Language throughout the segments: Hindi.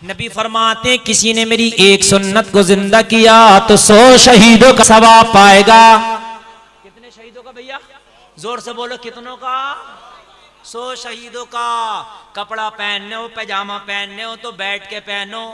नबी फरमाते किसी ने मेरी एक सुन्नत को जिंदा किया तो 100 शहीदों का सवाब पाएगा। कितने शहीदों का भैया? जोर से बोलो, कितनों का? 100 शहीदों का। कपड़ा पहनने हो, पैजामा पहनने हो तो बैठ के पहनो,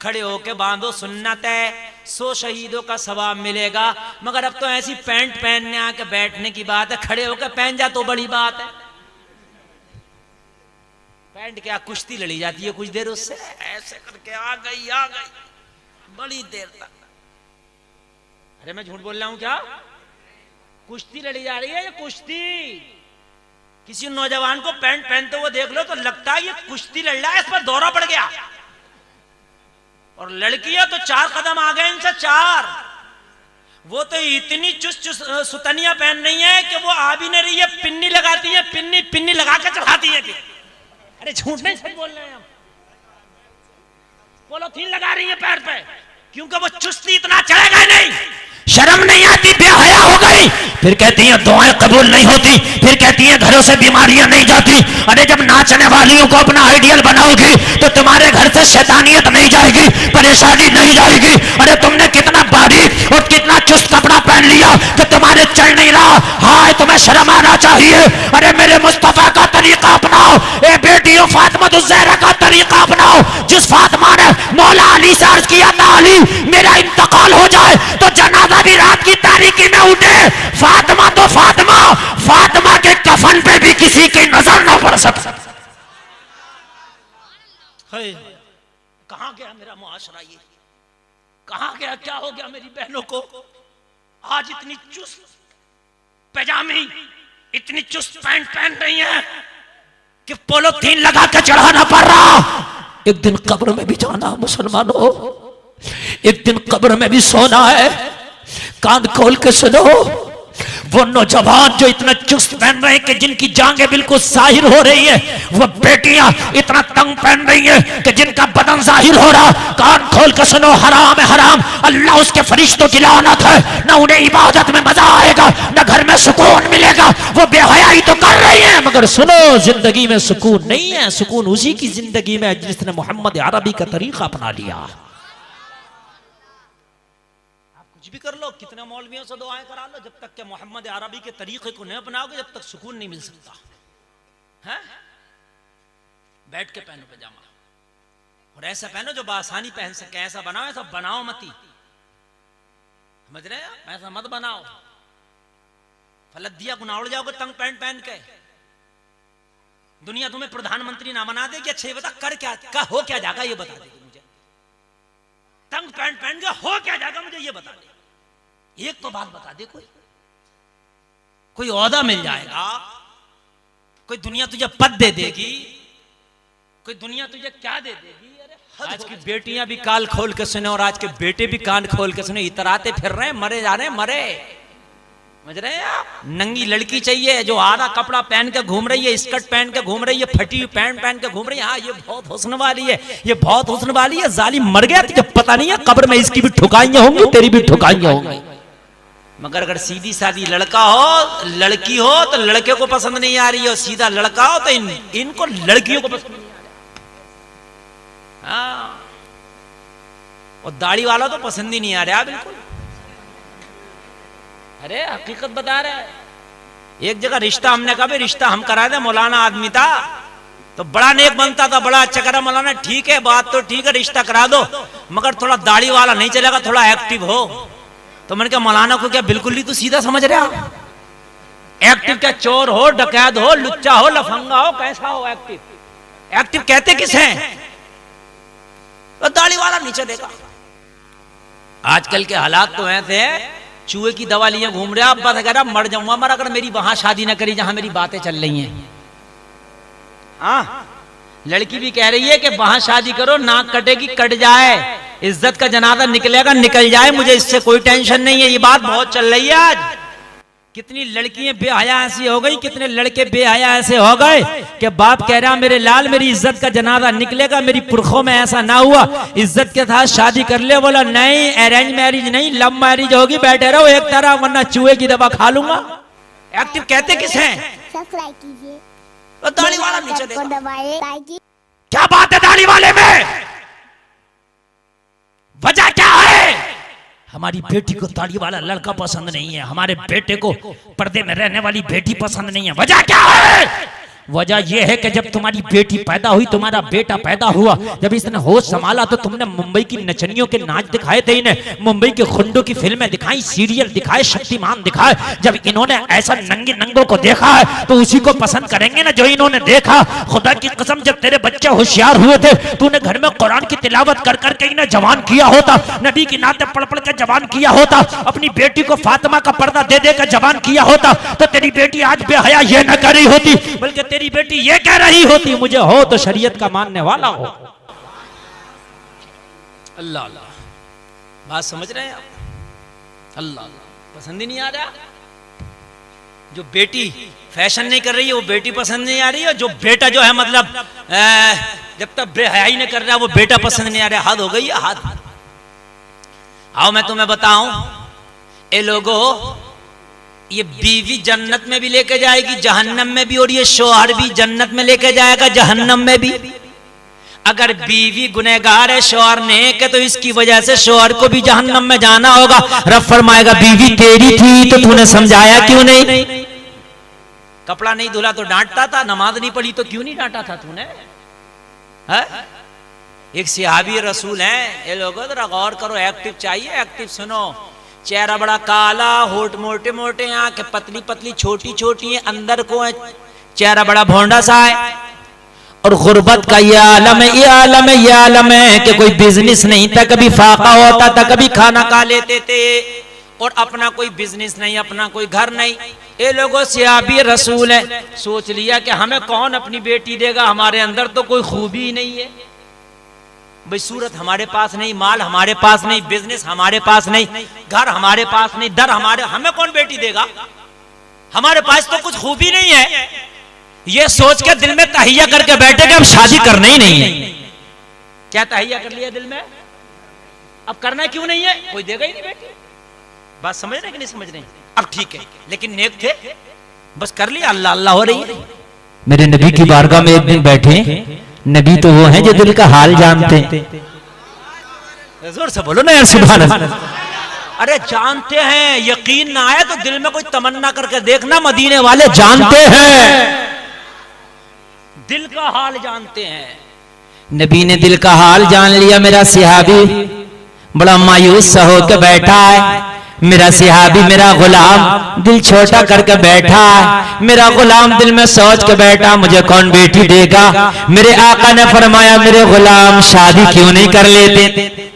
खड़े होके बांधो, सुन्नत है। 100 शहीदों का सवाब मिलेगा। मगर अब तो ऐसी पैंट पहनने आके बैठने की बात है, खड़े होके पहन जा तो बड़ी बात है। पैंट क्या कुश्ती लड़ी जाती है कुछ देर उससे, ऐसे करके आ गई बड़ी देर तक। अरे मैं झूठ बोल रहा हूं क्या? कुश्ती लड़ी जा रही है ये कुश्ती। किसी नौजवान को पैंट पहनते हुए देख लो तो लगता है ये कुश्ती लड़ रहा है, इस पर दौरा पड़ गया। और लड़कियां तो 4 कदम आ गए इनसे, 4। वो तो इतनी चुस्त सुतनियां पहन रही है कि वो आ भी नहीं रही है, पिन्नी लगाती है, पिन्नी लगा के चढ़ाती है। अरे झूठ नहीं, सच बोल रहे हैं हम। पॉलिथीन लगा रही है पैर पे, क्योंकि वो चुस्ती इतना चढ़ेगा नहीं। शर्म नहीं आती, बेहया हो गई। फिर कहती हैं दुआएं कबूल नहीं होती, फिर कहती हैं घरों से बीमारियां नहीं जाती। अरे जब नाचने वालियों को अपना आइडियल बनाओगी तो तुम्हारे घर से शैतानियत नहीं जाएगी, परेशानी नहीं जाएगी। अरे तुमने कितना बारीक और कितना चुस्त कपड़ा पहन लिया कि तुम्हारे चल नहीं रहा। हाय, तुम्हें शर्म आना चाहिए। अरे मेरे मुस्तफा का तरीका अपनाओ। ए बेटियों, फातिमा ज़हरा का तरीका अपनाओ। जिस फातिमा ने मौला अली से अर्ज किया था, अली मेरा इंतकाल हो जाए तो जनाजा भी रात की तारीकी में उठे। फातिमा तो फातिमा के कफन पे भी किसी की नजर न पड़ सकती। कहां गया मेरा मुआशरा? ये कहां गया? क्या हो गया मेरी बहनों को? आज इतनी चुस्त पैजामी, इतनी चुस्त पैंट पहन रही है कि पॉलिथीन लगा के चढ़ाना पड़ रहा। एक दिन कब्र में भी जाना मुसलमानों, एक दिन कब्र में भी सोना है। कान खोल के सुनो, वो नौजवान जो इतना चुस्त पहन रहे हैं कि जिनकी जांघें बिल्कुल जाहिर हो रही है, वो बेटियां इतना तंग पहन रही हैं कि जिनका बदन जाहिर हो रहा। कान खोल के सुनो, हराम है हराम। अल्लाह उसके फरिश्तों की लानत है। न उन्हें इबादत में मजा आएगा, न घर में सुकून मिलेगा। वो बेहयाई तो कर रही है, मगर सुनो, जिंदगी में सुकून नहीं है। सुकून उसी की जिंदगी में जिसने मोहम्मद अरबी का तरीका अपना लिया। भी कर लो, कितने मौलवियों से दुआएं करा लो, जब तक के मोहम्मद अरबी के तरीके को नहीं अपनाओगे जब तक सुकून नहीं मिल सकता है। बैठ के पहनो पैजामा, और ऐसा पहनो जो बासानी पहन सके। ऐसा बनाओ, ऐसा बनाओ मती, समझ रहे हैं? ऐसा मत बनाओ, फलदिया गुना उड़ जाओगे तंग पैंट पहन के। दुनिया तुम्हें प्रधानमंत्री ना बना देगी। अच्छा ये बता, कर क्या हो क्या जाएगा ये बता दे मुझे। तंग पैंट पहन के हो क्या जाएगा मुझे ये बता दे। एक तो बात बता दे, कोई ओहदा मिल जाएगा, कोई दुनिया तुझे पद दे देगी, कोई दुनिया तुझे क्या दे देगी। अरे आज की बेटियां भी कान खोल के सुने और आज के बेटे भी कान खोल के सुने। इतराते फिर रहे हैं, मरे जा रहे हैं, मरे। समझ रहे हैं आप? नंगी लड़की चाहिए जो आधा कपड़ा पहन के घूम रही है, स्कर्ट पहन के घूम रही है, फटी हुई पैंट पहन के घूम रही है। हाँ, ये बहुत हुस्न वाली है, ये बहुत हुस्न वाली है। जालिम मर गया तुझे पता नहीं है, कब्र में इसकी भी ठुकाइयां होंगी, तेरी भी ठुकाइयां होंगी। मगर अगर सीधी सादी लड़का हो, लड़की हो तो लड़के को पसंद नहीं आ रही हो, सीधा लड़का हो तो इनको लड़कियों को पसंद नहीं आ रही। हाँ, और दाढ़ी वाला तो पसंद ही नहीं आ रहा बिल्कुल। अरे हकीकत बता रहे हैं। एक जगह रिश्ता हमने कहा, रिश्ता हम करा दे। मौलाना आदमी था तो बड़ा नेक बनता था, बड़ा अच्छा करा। मौलाना ठीक है, बात तो ठीक है, रिश्ता करा दो, मगर थोड़ा दाढ़ी वाला नहीं चलेगा, थोड़ा एक्टिव हो। तो मैंने कहा मौलाना को क्या बिल्कुल ही तो सीधा समझ रहे हो? एक्टिव क्या? चोर हो, डकैत हो, लुच्चा हो, लफंगा हो, कैसा हो एक्टिव? एक्टिव कहते किस हैं? तो दाढ़ी वाला नहीं चलेगा। आजकल के हालात तो ऐसे हैं, चूहे की दवा लिए घूम रहे। अब्बा कह रहा मर जाऊंगा, मर अगर मेरी वहां शादी न करी जहां मेरी बातें चल रही हैं। हाँ, लड़की भी कह रही है कि वहां शादी करो, नाक कटेगी कट जाए, इज्जत का जनाजा निकलेगा निकल जाए, मुझे इससे कोई टेंशन नहीं है। ये बात बहुत चल रही है आज। कितनी लड़कियां बेहया ऐसी हो गई, कितने लड़के बेहया ऐसे हो गए कि बाप कह रहा मेरे लाल मेरी इज्जत का जनाजा निकलेगा, मेरी पुरखों में ऐसा ना हुआ, इज्जत के साथ शादी कर ले। बोला नहीं, अरेंज मैरिज नहीं, लव मैरिज होगी, बैठे रहो एक तरह, वरना चूहे की दवा खा लूंगा। एक्टिव कहते किस हैं? सब्सक्राइब कीजिए। दाढ़ी वाला नीचे देखो, क्या बात है दाढ़ी वाले में? हमारी बेटी को ताड़ी वाला लड़का पसंद नहीं है, हमारे बेटे को पर्दे में रहने वाली बेटी पसंद नहीं है। वजह क्या है? वजह यह है कि जब तुम्हारी बेटी पैदा हुई, तुम्हारा बेटा पैदा हुआ, जब इसने होश संभाला तो तुमने मुंबई की नचनियों के नाच दिखाए थे, इन्हें मुंबई के खुंडों की फिल्में दिखाई, सीरियल दिखाए, शक्तिमान दिखाए। जब इन्होंने ऐसा नंगे नंगों को देखा है तो उसी को पसंद करेंगे ना जो इन्होंने देखा। खुदा की कसम, जब तेरे बच्चे होशियार हुए थे, तूने घर में कुरान की तिलावत कर करके इन्हें जवान किया होता, नबी की नाते पढ़ पढ़ के जवान किया होता, अपनी बेटी को फातिमा का पर्दा दे दे कर जवान किया होता, तो तेरी बेटी आज बेहया ये न कर रही होती, बल्कि तेरी बेटी ये कह रही होती मुझे हो तो शरीयत का मानने वाला हो। अल्लाह अल्लाह, बात समझ रहे हैं आप? अल्लाह अल्लाह, पसंद ही नहीं आ रहा। जो बेटी फैशन नहीं कर रही है वो बेटी पसंद नहीं आ रही है, जो बेटा जो है मतलब जब तक बेहयाई नहीं कर रहा वो बेटा पसंद नहीं आ रहा। हद हो गई है, हद। आओ मैं तुम्हें बताऊं, ए लोगो, ये बीवी जन्नत में भी लेके जाएगी, जहन्नम में भी, और ये शौहर भी जन्नत में लेके जाएगा, जहन्नम में भी। अगर बीवी गुनहगार है, शौहर नेक है, तो इसकी वजह से शौहर को भी जहन्नम में जाना होगा। रब फरमाएगा बीवी तेरी थी तो तूने समझाया क्यों नहीं? कपड़ा नहीं धुला तो डांटता था, नमाज नहीं पढ़ी तो क्यों नहीं डांटा था तूने? एक सहाबी रसूल हैं, ये लोगों जरा गौर करो, एक्टिव चाहिए, एक्टिव सुनो। चेहरा बड़ा काला, होठ मोटे मोटे, आंखें पतली पतली छोटी छोटी है, अंदर को है चेहरा बड़ा भोंडा सा है, और गुर्बत का ये आलम है, ये आलम है, ये आलम है कि कोई बिजनेस नहीं था, कभी फाका होता था, कभी खाना खा लेते थे, और अपना कोई बिजनेस नहीं, अपना कोई घर नहीं। ये लोगों सहाबी रसूल है, सोच लिया कि हमें कौन अपनी बेटी देगा, हमारे अंदर तो कोई खूबी नहीं है भाई, सूरत हमारे पास नहीं, माल हमारे पास नहीं, बिजनेस हमारे पास नहीं, घर हमारे पास नहीं, दर हमारे, हमें कौन बेटी देगा, हमारे पास तो कुछ खूबी नहीं है। ये सोच के दिल में तहिया करके बैठे कि अब शादी करना ही नहीं है। क्या तहिया कर लिया दिल में? अब करना क्यों नहीं है? कोई देगा ही नहीं बेटी। बात समझ रहे कि नहीं समझ रहे? अब ठीक है, लेकिन नेक थे, बस कर लिया, अल्लाह अल्लाह हो रही है। मेरे नबी की बारगाह में एक दिन बैठे, नबी तो वो हैं जो दिल का हाल जानते हैं। जोर से बोलो ना यार, सुभान अल्लाह। अरे जानते हैं, यकीन ना आए तो दिल में कोई तमन्ना करके देखना, मदीने वाले जानते हैं, दिल का हाल जानते हैं। नबी ने दिल का हाल जान लिया। मेरा सहाबी बड़ा मायूस सा होकर बैठा है, मेरा सहाबी, मेरा गुलाम दिल छोटा करके बैठा है, मेरा गुलाम दिल में सोच के बैठा मुझे कौन बेटी देगा। मेरे आका ने फरमाया मेरे गुलाम शादी क्यों नहीं कर लेते?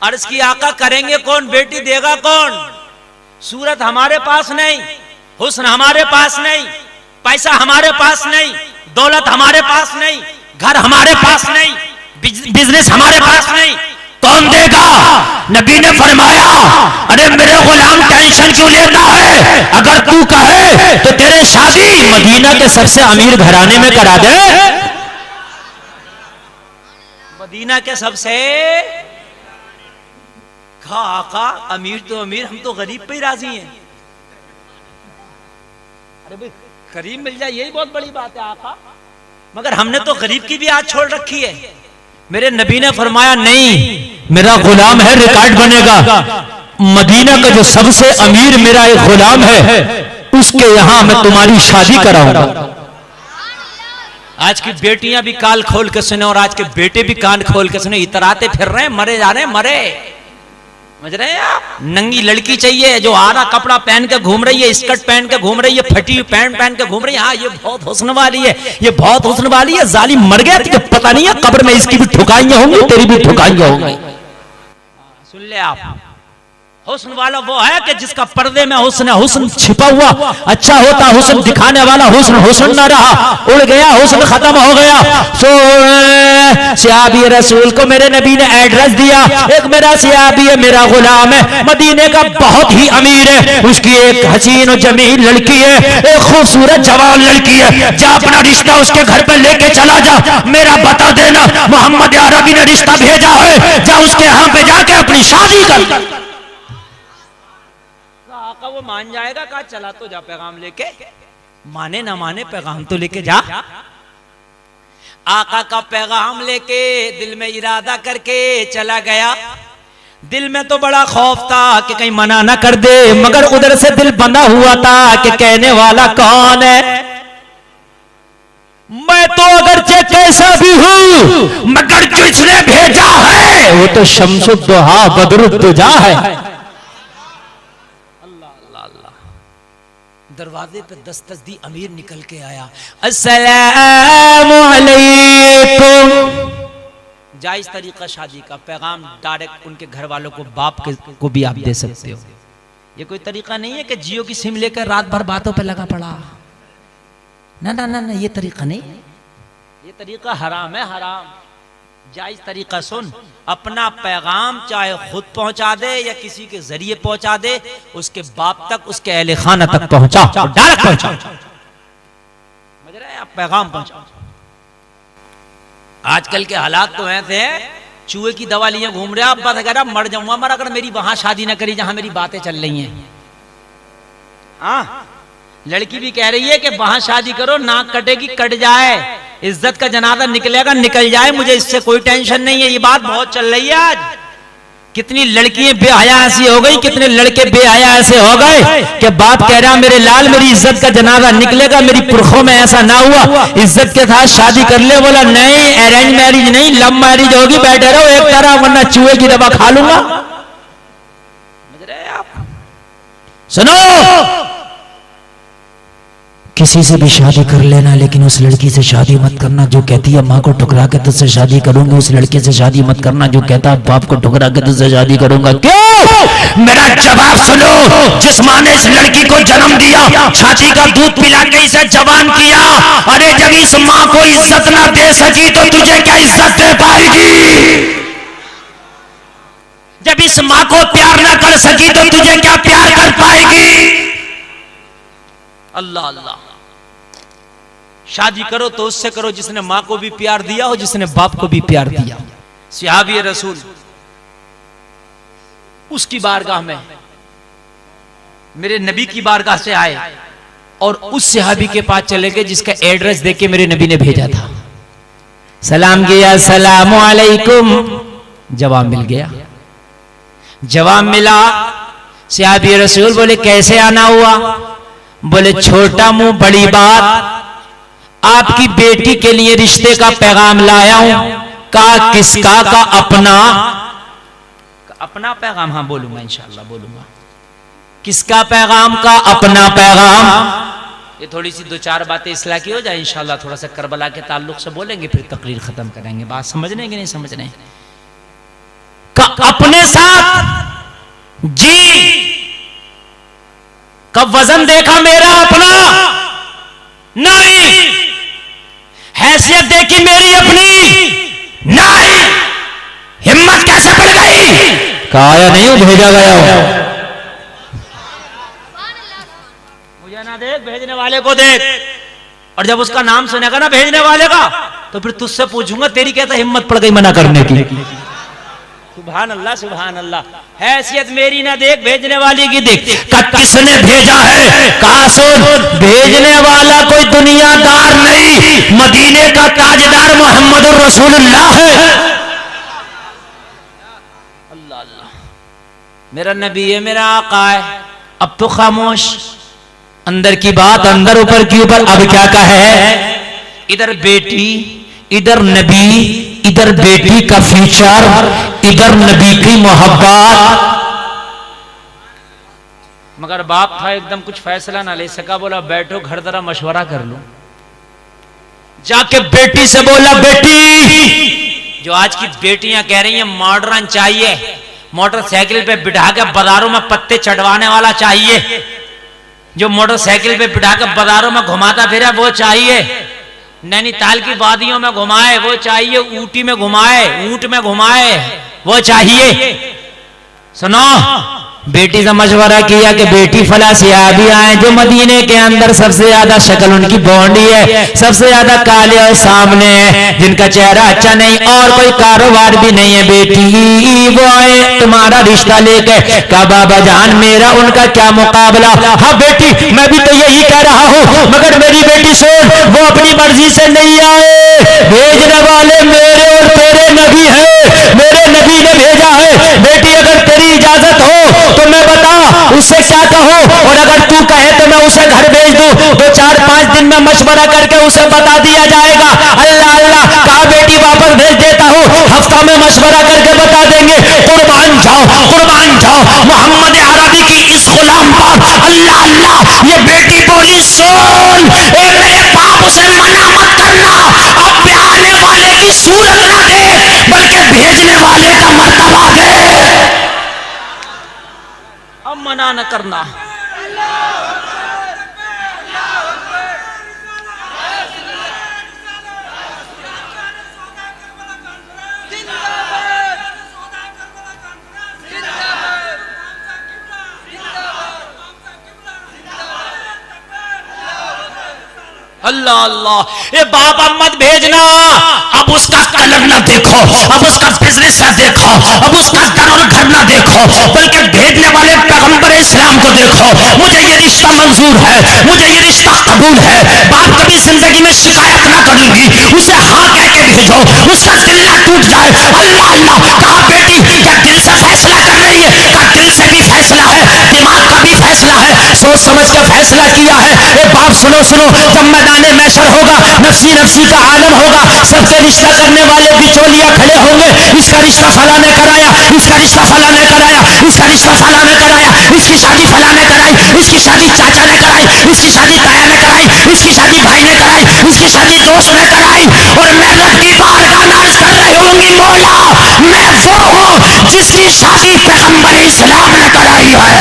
अर्ज की आका करेंगे कौन, बेटी देगा कौन? सूरत हमारे पास नहीं, हुस्न हमारे पास नहीं, पैसा हमारे पास नहीं, दौलत हमारे पास नहीं, घर हमारे पास नहीं, बिजनेस हमारे पास नहीं, कौन देगा? नबी ने फरमाया अरे मेरे गुलाम टेंशन क्यों लेता है, अगर तू कहे तो तेरे शादी मदीना के सबसे अमीर घराने में करा दे। मदीना के सबसे आका, अमीर तो अमीर, हम तो गरीब पे ही राजी हैं। अरे भाई गरीब मिल जाए यही बहुत बड़ी बात है आका, मगर हमने तो गरीब की भी आज छोड़ रखी है। मेरे नबी ने फरमाया नहीं, मेरा गुलाम है, रिकॉर्ड बनेगा, मदीना का जो सबसे अमीर मेरा एक गुलाम है, उसके यहां मैं तुम्हारी शादी कराऊंगा। आज की बेटियां भी कान खोल के सुने और आज के बेटे भी कान खोल के सुने, इतराते फिर रहे हैं, मरे जा रहे हैं, मरे। समझ रहे हैं आप? नंगी लड़की चाहिए जो आधा कपड़ा पहन के घूम रही है, स्कर्ट पहन के घूम रही है, फटी हुई पैंट पहन के घूम रही है, हाँ ये बहुत हुस्न वाली है, ये बहुत हुस्न वाली है। जालिम मर गया तुझे पता नहीं है, कब्र में इसकी भी ठुकाइयां होंगी, तेरी भी ठुकाइयां होंगी। सुन ले आप, हुस्न वाला वो है कि जिसका पर्दे में हुस्न है, हुस्न छिपा हुआ अच्छा होता, हुस्न दिखाने वाला हुस्न हुस्न ना रहा, उड़ गया, हुस्न खत्म हो गया। सहाबी रसूल को मेरे नबी ने एड्रेस दिया, एक मेरा सहाबी है, मेरा गुलाम है, मदीने का बहुत ही अमीर है, उसकी एक हसीन और जमील लड़की है, एक खूबसूरत जवान लड़की है, जा अपना रिश्ता उसके घर पे लेके चला जा, मेरा बता देना मोहम्मद अरबी ने रिश्ता भेजा है, जा उसके यहाँ पे जाके अपनी शादी कर। आका वो मान जाएगा, कहा चला तो जा पैगाम लेके, माने ना माने पैगाम तो लेके जा। आका का पैगाम लेके दिल में इरादा करके चला गया। दिल में तो बड़ा खौफ था कि कहीं मना ना कर दे, मगर उधर से दिल बंधा हुआ था कि कहने वाला कौन है। मैं तो अगरचे कैसा भी हूं, मगर जिसने भेजा है वो तो शम्सुद्दोहा बदरुद्दुजा है। दरवाजे पे दस्तक दी, अमीर निकल के आया। अस्सलामु अलैकुम। जायज तरीका शादी का, पैगाम डायरेक्ट उनके घर वालों को, बाप को भी आप दे सकते हो। ये कोई तरीका नहीं है कि जियो की सिम लेकर रात भर बातों पे लगा पड़ा। ना ना ना ना, ये तरीका नहीं, ये तरीका हराम है, हराम। जायज तरीका सुन, अपना पैगाम चाहे खुद पहुंचा दे या किसी के जरिए पहुंचा दे, उसके बाप तक, उसके अहले खाना तक पहुंचा, डायरेक्ट पहुंचा, समझ रहे हैं आप, पैगाम पहुंचा। आजकल के हालात तो ऐसे हैं, चूहे की दवा लिए घूम रहे, आप बात कह मर जाऊंगा मर, अगर मेरी वहां शादी ना करी जहां मेरी बातें चल रही हैं। हाँ, लड़की भी कह रही है कि वहां शादी करो, नाक कटेगी कट जाए, इज्जत का जनाजा निकलेगा निकल जाए, मुझे इससे कोई टेंशन नहीं है। ये बात बहुत चल रही है आज। कितनी लड़कियां बेहया ऐसी हो गई, कितने लड़के बेहया ऐसे हो गए कि बाप कह रहा मेरे लाल मेरी इज्जत का जनाजा निकलेगा, मेरी पुरखों में ऐसा ना हुआ, इज्जत के साथ शादी कर ले। बोला नहीं, अरेंज मैरिज नहीं, लव मैरिज होगी, बैठे रहो एक तरह, वरना चूहे की दवा खा लूंगा। समझ रहे आप? सुनो, किसी से भी शादी कर लेना, लेकिन उस लड़की से शादी मत करना जो कहती है माँ को ठुकरा के तुझसे शादी करूंगी। उस लड़के से शादी मत करना जो कहता है बाप को ठुकरा के तुझसे शादी करूंगा। क्यों? मेरा जवाब सुनो। जिस माँ ने इस लड़की को जन्म दिया, छाती का दूध पिला के इसे जवान किया, अरे जब इस माँ को इज्जत ना दे सकी तो तुझे क्या इज्जत दे पाएगी? जब इस माँ को प्यार ना कर सकी तो तुझे क्या प्यार कर पाएगी? अल्लाह अल्लाह। शादी करो तो उससे करो जिसने माँ को भी प्यार दिया हो, जिसने बाप को भी प्यार दिया। सहाबी रसूल उसकी बारगाह में, मेरे नबी की बारगाह से आए और उस सहाबी के पास चले गए जिसका एड्रेस देके मेरे नबी ने भेजा था। सलाम किया, अस्सलामु अलैकुम। जवाब मिल गया। जवाब मिला, सहाबी रसूल बोले कैसे आना हुआ? बोले छोटा मुंह बड़ी बात, आपकी बेटी के लिए रिश्ते का पैगाम लाया हूं। कहा किसका? का अपना। अपना पैगाम? हाँ बोलूंगा, इंशाअल्लाह बोलूंगा। किसका पैगाम? का अपना पैगाम। ये थोड़ी सी दो चार बातें इस्लाह की हो जाए इंशाअल्लाह, थोड़ा सा करबला के ताल्लुक से बोलेंगे, फिर तकरीर खत्म करेंगे। बात समझ रहे कि नहीं समझ रहे? का अपने साथ जी का वजन देखा मेरा अपना नहीं, हैसियत देखी मेरी अपनी नहीं, हिम्मत कैसे बढ़ गई? कहा नहीं भेजा गया हो। मुझे ना देख, भेजने वाले को देख। और जब उसका नाम सुनेगा ना भेजने वाले का, तो फिर तुझसे पूछूंगा तेरी कैसे हिम्मत पड़ गई मना करने की। सुभान अल्लाह, सुभान अल्लाह। हैसियत मेरी ना देख, भेजने वाली की देख। किसने भेजा है? कहा सुन, भेजने वाला कोई दुनियादार नहीं, मदीने का ताजदार मोहम्मद रसूलुल्लाह है। अल्लाह अल्लाह, मेरा नबी है, मेरा आका है। अब तो खामोश, अंदर की बात अंदर, ऊपर की ऊपर। अब क्या कहे? इधर बेटी, इधर नबी, इधर बेटी का फीचर, इधर नबी की मोहब्बत। मगर बाप था एकदम कुछ फैसला ना ले सका, बोला बैठो घर जरा मशवरा कर लो। जाके बेटी से बोला बेटी, जो आज की बेटियां कह रही हैं मॉडर्न चाहिए, मोटरसाइकिल पे बिठा के बाजारों में पत्ते चढ़वाने वाला चाहिए, जो मोटरसाइकिल पे बिठा के बाजारों में घुमाता फिरे वो चाहिए, नैनीताल की वादियों में घुमाए वो चाहिए, ऊटी में घुमाए, ऊंट में घुमाए वो चाहिए। सुनो, बेटी से मशवरा किया कि बेटी फला सहाबी आए जो मदीने के अंदर सबसे ज्यादा शक्ल उनकी बॉन्डी है, सबसे ज्यादा काले और सामने है, जिनका चेहरा अच्छा नहीं और कोई कारोबार भी नहीं है। बेटी वो आए तुम्हारा रिश्ता लेके। कहा बाबा जान मेरा उनका क्या मुकाबला। हाँ बेटी मैं भी तो यही कह रहा हूँ, मगर मेरी बेटी सुन, वो अपनी मर्जी से नहीं आए, भेजने वाले मेरे और तेरे नबी है, मेरे नबी ने भेजा है। बेटी अगर क्या कहूं, और अगर तू कहे तो मैं उसे घर भेज दूं, तो 4-5 दिन में मशवरा करके उसे बता दिया जाएगा। अल्लाह अल्लाह, कहा बेटी वापस भेज देता हूं, हफ्ता में मशवरा करके बता देंगे। कुर्बान जाओ, कुर्बान जाओ मोहम्मद अरबी की इस गुलाम पर। अल्लाह अल्लाह, ये बेटी बोली सुन, ए मेरे बाप उसे मना मत करना, अब आने वाले की सूरत ना दे, बल्कि भेजने वाले का मर्तबा दे। अब मना न करना। अल्लाह अल्लाह, ये बाप अब मत भेजना। अब उसका कलर ना देखो, अब उसका बिजनेस ना देखो, अब उसका घर और घर ना देखो, बल्कि भेजने वाले पैगंबर इस्लाम को देखो। मुझे ये रिश्ता मंजूर है, मुझे ये रिश्ता कबूल है। बाप कभी जिंदगी में शिकायत ना करूंगी, उसे हाँ कह के भेजो, उसका दिल ना टूट जाए। अल्लाह अल्लाह, कहा बेटी क्या दिल से फैसला कर रही है? कहा दिल से भी फैसला है, दिमाग का भी फैसला है, सोच समझ के फैसला किया है। ए बाप सुनो सुनो, जब मैदाने मैशर होगा, नफसी नफसी का आलम होगा, सबसे रिश्ता करने वाले बिचौलिया खड़े होंगे। इसका रिश्ता फला ने कराया, इसका रिश्ता फला ने कराया, इसका रिश्ता फला ने कराया, इसकी शादी फला ने कराई, इसकी शादी चाचा ने कराई, इसकी शादी ताया ने कराई, इसकी शादी भाई ने कराई, इसकी शादी दोस्त ने कराई। और मैं रब की बारगाह में अर्ज कर रही होंगी, मौला मैं वो हूं जिसकी शादी पैगंबर इस्लाम ने कराई है।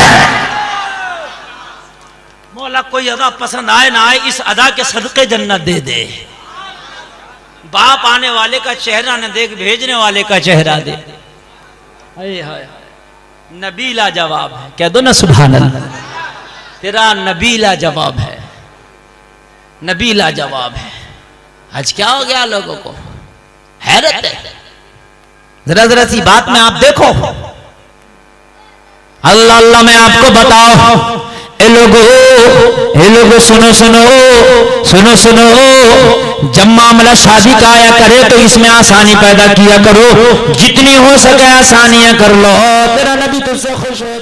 मौला कोई अदा पसंद आए ना आए, इस अदा के सदके जन्नत दे दे। बाप आने वाले का चेहरा न देख, भेजने वाले का चेहरा दे। हाय हाय, नबीला जवाब है। कह दो ना सुभान अल्लाह, तेरा नबीला जवाब है, नबीला जवाब है। आज क्या हो गया लोगों को, हैरत है। जरा जरा सी बात में आप देखो। अल्लाह अल्लाह, मैं आपको बताओ, ए लोगो सुनो सुनो सुनो सुनो, जब मामला शादी का आया करे तो इसमें आसानी पैदा किया करो, जितनी हो सके आसानियां कर लो। तेरा नबी तुझसे खुश हो।